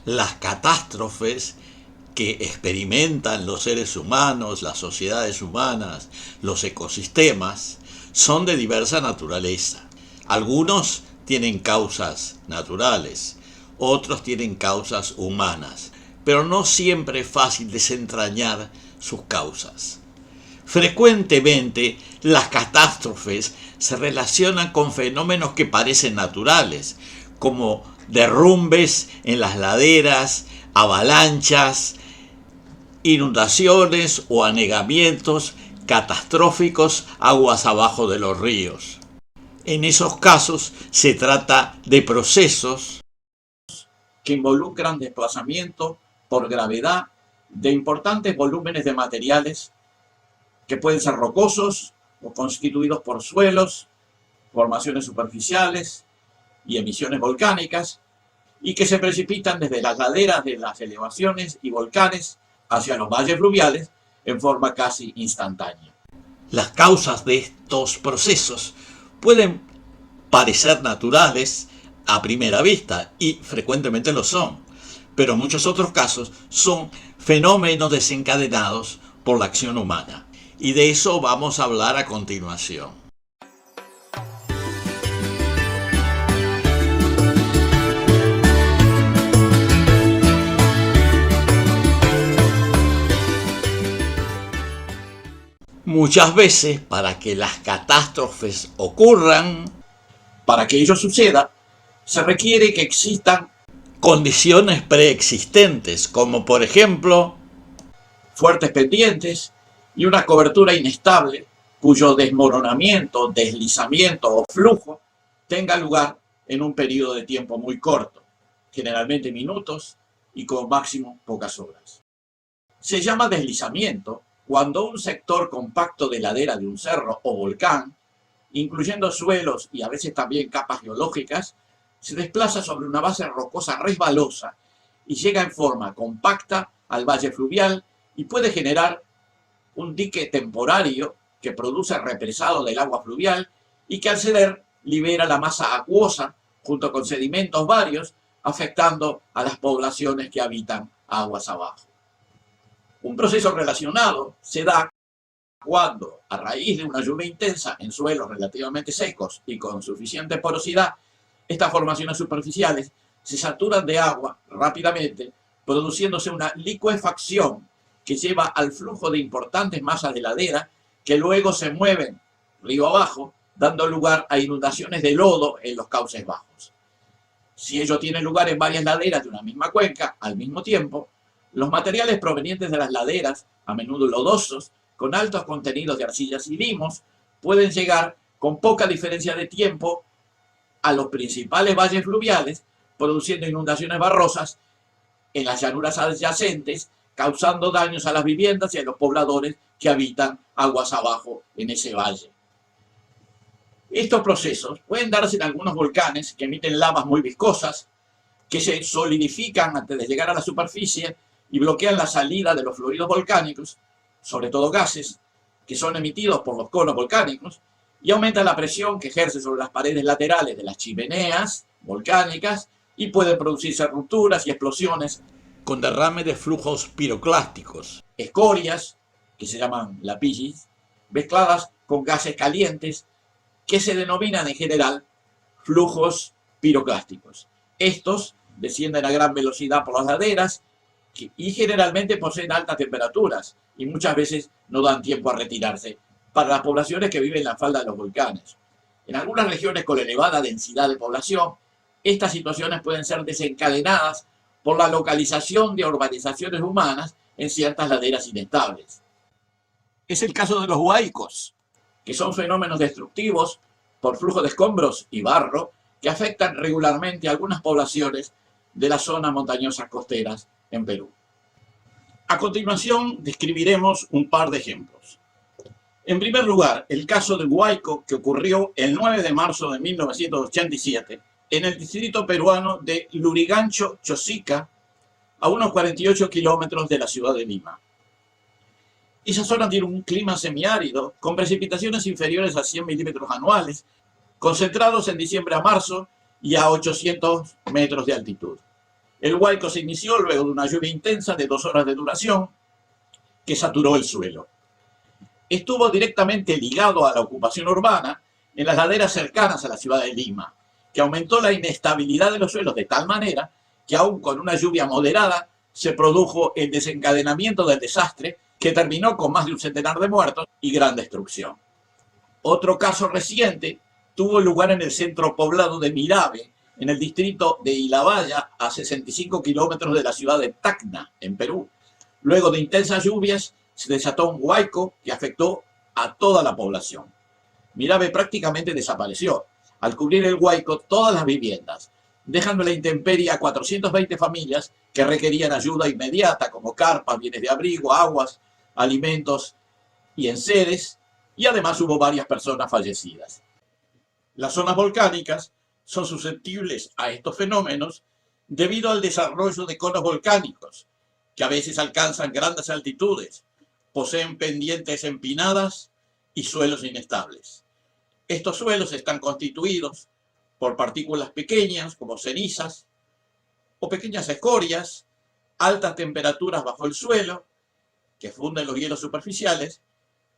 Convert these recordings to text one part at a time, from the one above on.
Las catástrofes que experimentan los seres humanos, las sociedades humanas, los ecosistemas, son de diversa naturaleza. Algunos tienen causas naturales, otros tienen causas humanas, pero no siempre es fácil desentrañar sus causas. Frecuentemente, las catástrofes se relacionan con fenómenos que parecen naturales, como derrumbes en las laderas, avalanchas, inundaciones o anegamientos catastróficos aguas abajo de los ríos. En esos casos se trata de procesos que involucran desplazamiento por gravedad de importantes volúmenes de materiales que pueden ser rocosos o constituidos por suelos, formaciones superficiales y emisiones volcánicas, y que se precipitan desde las laderas de las elevaciones y volcanes hacia los valles fluviales en forma casi instantánea. Las causas de estos procesos pueden parecer naturales a primera vista, y frecuentemente lo son, pero en muchos otros casos son fenómenos desencadenados por la acción humana. Y de eso vamos a hablar a continuación. Muchas veces, para que las catástrofes ocurran, para que ello suceda, se requiere que existan condiciones preexistentes, como por ejemplo fuertes pendientes y una cobertura inestable cuyo desmoronamiento, deslizamiento o flujo tenga lugar en un periodo de tiempo muy corto, generalmente minutos y como máximo pocas horas. Se llama deslizamiento cuando un sector compacto de ladera de un cerro o volcán, incluyendo suelos y a veces también capas geológicas, se desplaza sobre una base rocosa resbalosa y llega en forma compacta al valle fluvial y puede generar un dique temporario que produce represado del agua fluvial y que al ceder libera la masa acuosa junto con sedimentos varios, afectando a las poblaciones que habitan aguas abajo. Un proceso relacionado se da cuando, a raíz de una lluvia intensa en suelos relativamente secos y con suficiente porosidad, estas formaciones superficiales se saturan de agua rápidamente, produciéndose una licuefacción que lleva al flujo de importantes masas de ladera que luego se mueven río abajo, dando lugar a inundaciones de lodo en los cauces bajos. Si ello tiene lugar en varias laderas de una misma cuenca al mismo tiempo, los materiales provenientes de las laderas, a menudo lodosos, con altos contenidos de arcillas y limos, pueden llegar con poca diferencia de tiempo a los principales valles fluviales, produciendo inundaciones barrosas en las llanuras adyacentes, causando daños a las viviendas y a los pobladores que habitan aguas abajo en ese valle. Estos procesos pueden darse en algunos volcanes que emiten lavas muy viscosas, que se solidifican antes de llegar a la superficie y bloquean la salida de los fluidos volcánicos, sobre todo gases, que son emitidos por los conos volcánicos, y aumenta la presión que ejerce sobre las paredes laterales de las chimeneas volcánicas y pueden producirse rupturas y explosiones con derrame de flujos piroclásticos, escorias, que se llaman lapillis, mezcladas con gases calientes que se denominan en general flujos piroclásticos. Estos descienden a gran velocidad por las laderas y generalmente poseen altas temperaturas y muchas veces no dan tiempo a retirarse para las poblaciones que viven en la falda de los volcanes. En algunas regiones con elevada densidad de población, estas situaciones pueden ser desencadenadas por la localización de urbanizaciones humanas en ciertas laderas inestables. Es el caso de los huaicos, que son fenómenos destructivos por flujo de escombros y barro que afectan regularmente a algunas poblaciones de las zonas montañosas costeras en Perú. A continuación, describiremos un par de ejemplos. En primer lugar, el caso de Huayco, que ocurrió el 9 de marzo de 1987 en el distrito peruano de Lurigancho, Chosica, a unos 48 kilómetros de la ciudad de Lima. Esa zona tiene un clima semiárido, con precipitaciones inferiores a 100 milímetros anuales, concentrados en diciembre a marzo y a 800 metros de altitud. El huaico se inició luego de una lluvia intensa de 2 horas de duración que saturó el suelo. Estuvo directamente ligado a la ocupación urbana en las laderas cercanas a la ciudad de Lima, que aumentó la inestabilidad de los suelos de tal manera que aún con una lluvia moderada se produjo el desencadenamiento del desastre que terminó con más de un centenar de muertos y gran destrucción. Otro caso reciente tuvo lugar en el centro poblado de Mirabe, en el distrito de Ilabaya, a 65 kilómetros de la ciudad de Tacna, en Perú. Luego de intensas lluvias, se desató un huaico que afectó a toda la población. Mirabe prácticamente desapareció, al cubrir el huaico todas las viviendas, dejando la intemperie a 420 familias que requerían ayuda inmediata, como carpas, bienes de abrigo, aguas, alimentos y enseres, y además hubo varias personas fallecidas. Las zonas volcánicas son susceptibles a estos fenómenos debido al desarrollo de conos volcánicos, que a veces alcanzan grandes altitudes, poseen pendientes empinadas y suelos inestables. Estos suelos están constituidos por partículas pequeñas como cenizas o pequeñas escorias, altas temperaturas bajo el suelo que funden los hielos superficiales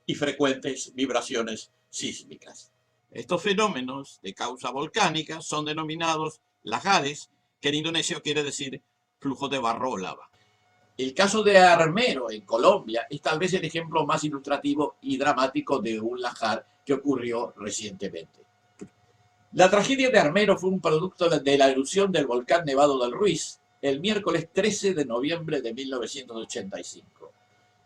y frecuentes vibraciones sísmicas. Estos fenómenos de causa volcánica son denominados lahares, que en indonesio quiere decir flujo de barro o lava. El caso de Armero, en Colombia, es tal vez el ejemplo más ilustrativo y dramático de un lahar que ocurrió recientemente. La tragedia de Armero fue un producto de la erupción del volcán Nevado del Ruiz el miércoles 13 de noviembre de 1985.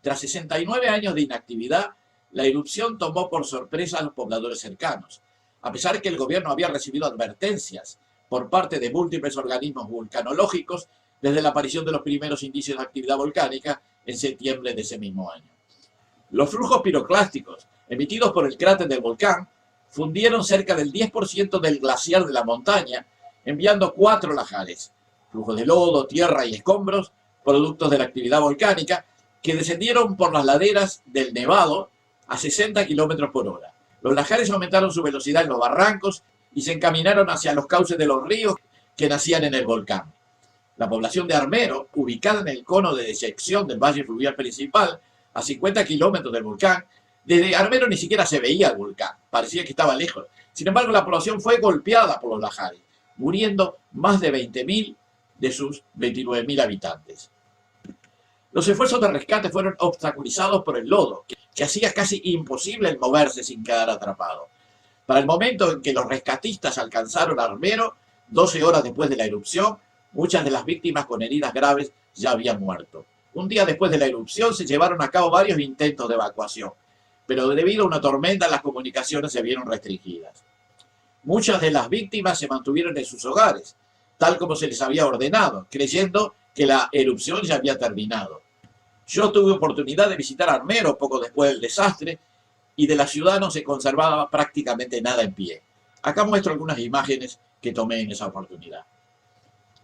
Tras 69 años de inactividad, la erupción tomó por sorpresa a los pobladores cercanos, a pesar que el gobierno había recibido advertencias por parte de múltiples organismos vulcanológicos desde la aparición de los primeros indicios de actividad volcánica en septiembre de ese mismo año. Los flujos piroclásticos emitidos por el cráter del volcán fundieron cerca del 10% del glaciar de la montaña, enviando 4 lahares, flujos de lodo, tierra y escombros, productos de la actividad volcánica, que descendieron por las laderas del Nevado a 60 km por hora. Los lahares aumentaron su velocidad en los barrancos y se encaminaron hacia los cauces de los ríos que nacían en el volcán. La población de Armero, ubicada en el cono de deyección del valle fluvial principal, a 50 kilómetros del volcán, desde Armero ni siquiera se veía el volcán, parecía que estaba lejos. Sin embargo, la población fue golpeada por los lahares, muriendo más de 20.000 de sus 29.000 habitantes. Los esfuerzos de rescate fueron obstaculizados por el lodo, que hacía casi imposible el moverse sin quedar atrapado. Para el momento en que los rescatistas alcanzaron Armero, 12 horas después de la erupción, muchas de las víctimas con heridas graves ya habían muerto. Un día después de la erupción se llevaron a cabo varios intentos de evacuación, pero debido a una tormenta las comunicaciones se vieron restringidas. Muchas de las víctimas se mantuvieron en sus hogares, tal como se les había ordenado, creyendo que la erupción ya había terminado. Yo tuve oportunidad de visitar Armero poco después del desastre y de la ciudad no se conservaba prácticamente nada en pie. Acá muestro algunas imágenes que tomé en esa oportunidad.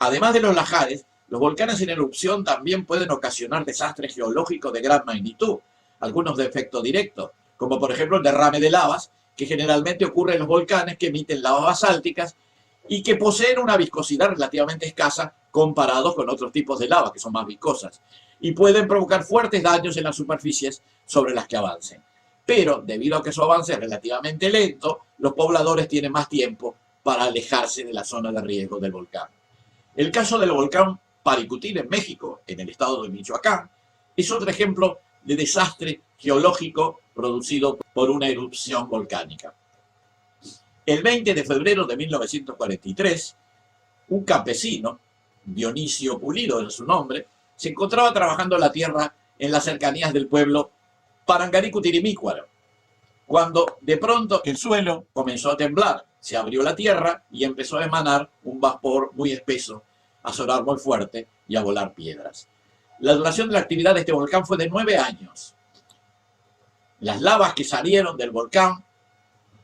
Además de los lahares, los volcanes en erupción también pueden ocasionar desastres geológicos de gran magnitud, algunos de efecto directo, como por ejemplo el derrame de lavas, que generalmente ocurre en los volcanes que emiten lavas basálticas y que poseen una viscosidad relativamente escasa comparados con otros tipos de lava que son más viscosas y pueden provocar fuertes daños en las superficies sobre las que avancen. Pero debido a que su avance es relativamente lento, los pobladores tienen más tiempo para alejarse de la zona de riesgo del volcán. El caso del volcán Paricutín en México, en el estado de Michoacán, es otro ejemplo de desastre geológico producido por una erupción volcánica. El 20 de febrero de 1943, un campesino, Dionisio Pulido es su nombre, se encontraba trabajando la tierra en las cercanías del pueblo Parangaricutirimícuaro, cuando de pronto el suelo comenzó a temblar, se abrió la tierra y empezó a emanar un vapor muy espeso, a sonar muy fuerte y a volar piedras. La duración de la actividad de este volcán fue de 9 años. Las lavas que salieron del volcán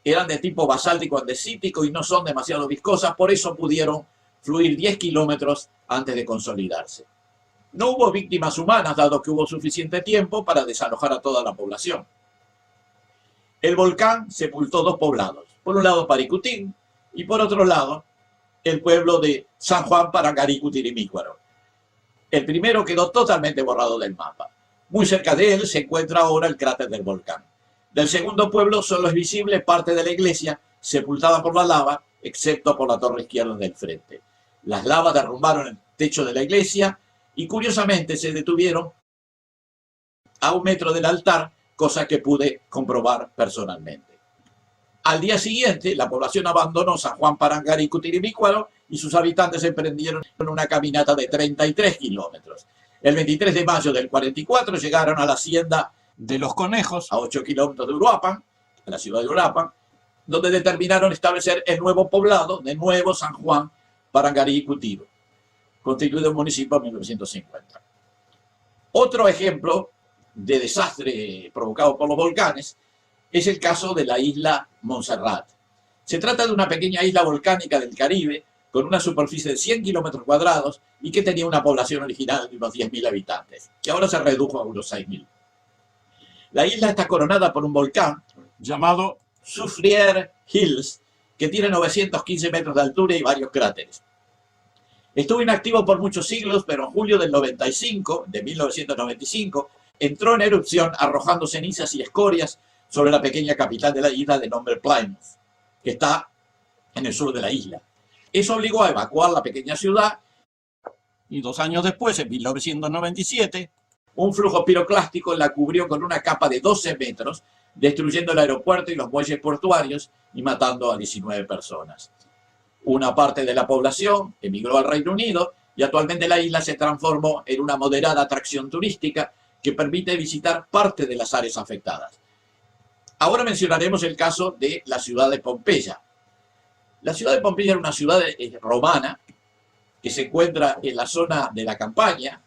eran de tipo basáltico andesítico y no son demasiado viscosas, por eso pudieron fluir 10 kilómetros antes de consolidarse. No hubo víctimas humanas, dado que hubo suficiente tiempo para desalojar a toda la población. El volcán sepultó 2 poblados, por un lado Paricutín y por otro lado el pueblo de San Juan Parangaricutirimícuaro. El primero quedó totalmente borrado del mapa. Muy cerca de él se encuentra ahora el cráter del volcán. Del segundo pueblo solo es visible parte de la iglesia, sepultada por la lava, excepto por la torre izquierda del frente. Las lavas derrumbaron el techo de la iglesia y curiosamente se detuvieron a 1 metro del altar, cosa que pude comprobar personalmente. Al día siguiente, la población abandonó San Juan Parangaricutirimícuaro y sus habitantes emprendieron una caminata de 33 kilómetros. El 23 de mayo del 44 llegaron a la hacienda de Los Conejos, a 8 kilómetros de Uruapan, a la ciudad de Uruapan, donde determinaron establecer el nuevo poblado de Nuevo San Juan Parangaricutiro, constituido en municipio en 1950. Otro ejemplo de desastre provocado por los volcanes es el caso de la isla Montserrat. Se trata de una pequeña isla volcánica del Caribe con una superficie de 100 kilómetros cuadrados y que tenía una población original de unos 10.000 habitantes, que ahora se redujo a unos 6.000. La isla está coronada por un volcán llamado Soufriere Hills, que tiene 915 metros de altura y varios cráteres. Estuvo inactivo por muchos siglos, pero en julio del 1995, entró en erupción arrojando cenizas y escorias sobre la pequeña capital de la isla de nombre Plymouth, que está en el sur de la isla. Eso obligó a evacuar la pequeña ciudad y 2 años después, en 1997, un flujo piroclástico la cubrió con una capa de 12 metros, destruyendo el aeropuerto y los muelles portuarios y matando a 19 personas. Una parte de la población emigró al Reino Unido y actualmente la isla se transformó en una moderada atracción turística que permite visitar parte de las áreas afectadas. Ahora mencionaremos el caso de la ciudad de Pompeya. La ciudad de Pompeya era una ciudad romana que se encuentra en la zona de la Campania,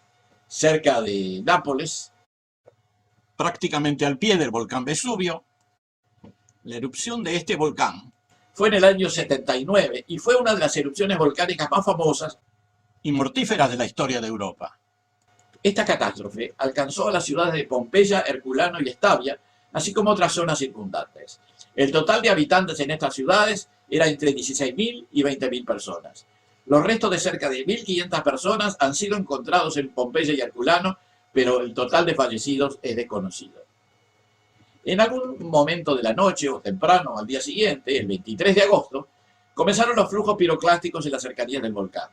cerca de Nápoles, prácticamente al pie del volcán Vesubio. La erupción de este volcán fue en el año 79 y fue una de las erupciones volcánicas más famosas y mortíferas de la historia de Europa. Esta catástrofe alcanzó a las ciudades de Pompeya, Herculano y Estavia, así como otras zonas circundantes. El total de habitantes en estas ciudades era entre 16.000 y 20.000 personas. Los restos de cerca de 1.500 personas han sido encontrados en Pompeya y Herculano, pero el total de fallecidos es desconocido. En algún momento de la noche o temprano al día siguiente, el 23 de agosto, comenzaron los flujos piroclásticos en las cercanías del volcán.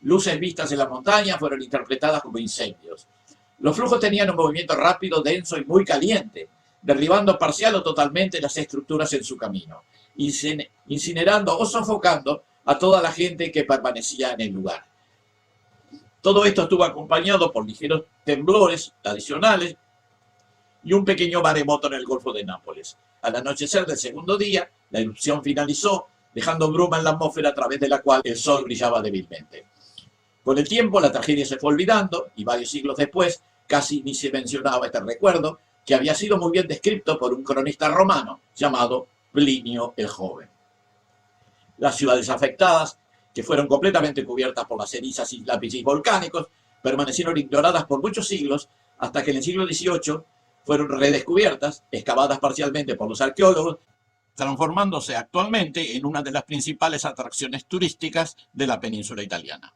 Luces vistas en la montaña fueron interpretadas como incendios. Los flujos tenían un movimiento rápido, denso y muy caliente, derribando parcial o totalmente las estructuras en su camino, incinerando o sofocando a toda la gente que permanecía en el lugar. Todo esto estuvo acompañado por ligeros temblores adicionales y un pequeño maremoto en el Golfo de Nápoles. Al anochecer del segundo día, la erupción finalizó, dejando bruma en la atmósfera a través de la cual el sol brillaba débilmente. Con el tiempo, la tragedia se fue olvidando y varios siglos después casi ni se mencionaba este recuerdo, que había sido muy bien descrito por un cronista romano llamado Plinio el Joven. Las ciudades afectadas, que fueron completamente cubiertas por las cenizas y lápices volcánicos, permanecieron ignoradas por muchos siglos hasta que en el siglo XVIII fueron redescubiertas, excavadas parcialmente por los arqueólogos, transformándose actualmente en una de las principales atracciones turísticas de la península italiana.